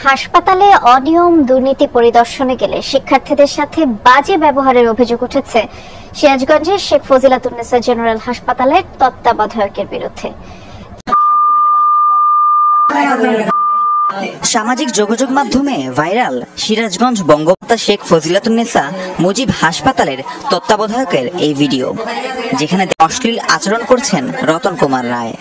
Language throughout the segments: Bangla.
হাসপাতালে অনিয়ম দুর্নীতি পরিদর্শনে গেলে শিক্ষার্থীদের সাথে বাজে ব্যবহারের অভিযোগ উঠেছে সিরাজগঞ্জের শেখ ফজিলাতুন্নেসা জেনারেল হাসপাতালের তত্ত্বাবধায়কের বিরুদ্ধে। সামাজিক যোগাযোগ মাধ্যমে ভাইরাল সিরাজগঞ্জ বঙ্গমাতা শেখ ফজিলাতুন্নেসা মুজিব হাসপাতালের তত্ত্বাবধায়কের এই ভিডিও, যেখানে অশ্লীল আচরণ করছেন রতন কুমার রায়।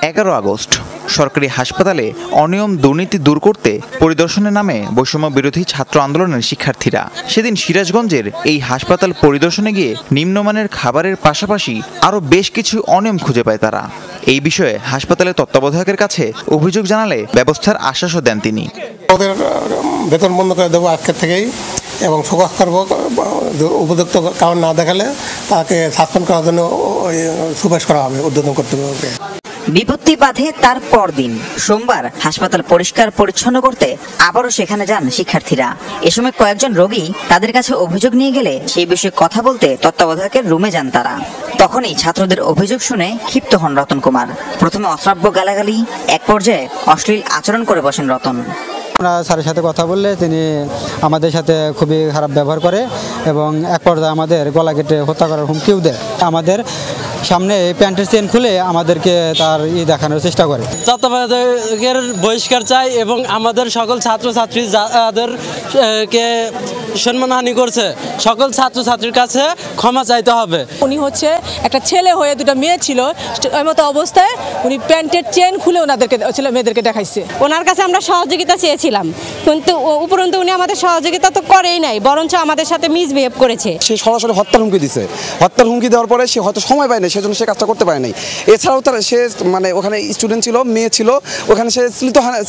11 আগস্ট সরকারি হাসপাতালে অনিয়ম দুর্নীতি দূর করতে পরিদর্শনের নামে বৈষম্য বিরোধী ছাত্র আন্দোলনের শিক্ষার্থীরা সেদিন সিরাজগঞ্জের এই হাসপাতাল পরিদর্শনে গিয়ে নিম্নমানের খাবারের পাশাপাশি আরও বেশ কিছু অনিয়ম খুঁজে পায় তারা। এই বিষয়ে হাসপাতালের তত্ত্বাবধায়কের কাছে অভিযোগ জানালে ব্যবস্থার আশ্বাসও দেন তিনি। ওদের বেতন বন্ধ করে দেবো আজকের থেকেই এবং ফোকাস করবো, উপযুক্ত কারণ না দেখালে তাকে সাসপেন্ড করার জন্য সুপারিশ করা হবে, উদ্বোধন করতে হবে। বিপত্তি বাধে তার পরদিন সোমবার হাসপাতাল পরিষ্কার পরিচ্ছন্ন করতে আবারও সেখানে যান শিক্ষার্থীরা। এ সময় কয়েকজন রোগী তাদের কাছে অভিযোগ নিয়ে গেলে সেই বিষয়ে কথা বলতে তত্ত্বাবধায়কের রুমে যান তারা। তখনই ছাত্রদের অভিযোগ শুনে ক্ষিপ্ত হন রতন কুমার। প্রথমে অশ্রাব্য গালাগালি, এক পর্যায়ে অশ্লীল আচরণ করে বসেন রতন। আমরা স্যারের সাথে কথা বললে তিনি আমাদের সাথে খুবই খারাপ ব্যবহার করে এবং এক পর্যায়ে আমাদের গলা কেটে হত্যা করার হুমকিও দেয়। আমাদের সামনে প্যান্টের চেন খুলে আমাদেরকে তার দেখানোর চেষ্টা করে। তত্ত্বাবধায়কের বহিষ্কার চাই এবং আমাদের সকল ছাত্রছাত্রী যাদেরকে সম্মানহানি করছে সকল ছাত্রছাত্রীর কাছে ক্ষমা চাইতে হবে। উনি হচ্ছে একটা ছেলে হয়ে দুটো মেয়ে ছিল, ওই মতো অবস্থায় উনি প্যান্টের চেন খুলে ওনাদেরকে ছেলে মেয়েদেরকে দেখাইছে। ওনার কাছে আমরা সহযোগিতা চেয়েছিলাম, কিন্তু উপরন্তু উনি আমাদের সহযোগিতা তো করেই নাই, বরঞ্চ আমাদের সাথে মিসবিহেভ করেছে। সে সরাসরি হত্যার হুমকি দিছে। হত্যার হুমকি দেওয়ার পরে সে হয়তো সময় পায় না, সেজন্য সে কাজটা করতে পারে নাই। এছাড়াও সে ওখানে স্টুডেন্ট ছিল, মেয়ে ছিল, ওখানে সে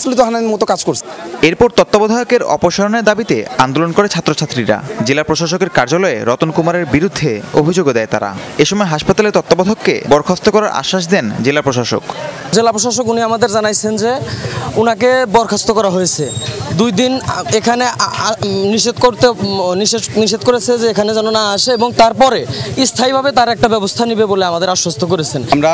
শ্লীলতাহানির মতো কাজ করছে। এরপর তত্ত্বাবধায়কের অপসারণের দাবিতে আন্দোলন করে ছাত্রছাত্রীরা। জেলা প্রশাসকের কার্যালয়ে রতন কুমারের বিরুদ্ধে অভিযোগও দেয় তারা। এ সময় হাসপাতালের তত্ত্বাবধায়ককে বরখাস্ত করার আশ্বাস দেন জেলা প্রশাসক। উনি আমাদের জানাইছেন যে উনাকে বরখাস্ত করা হয়েছে। 2 দিন এখানে নিষেধ করেছে যে এখানে যেন না আসে এবং তারপরে স্থায়ীভাবে তার একটা ব্যবস্থা নেবে বলে আমাদের আশ্বস্ত করেছেন। আমরা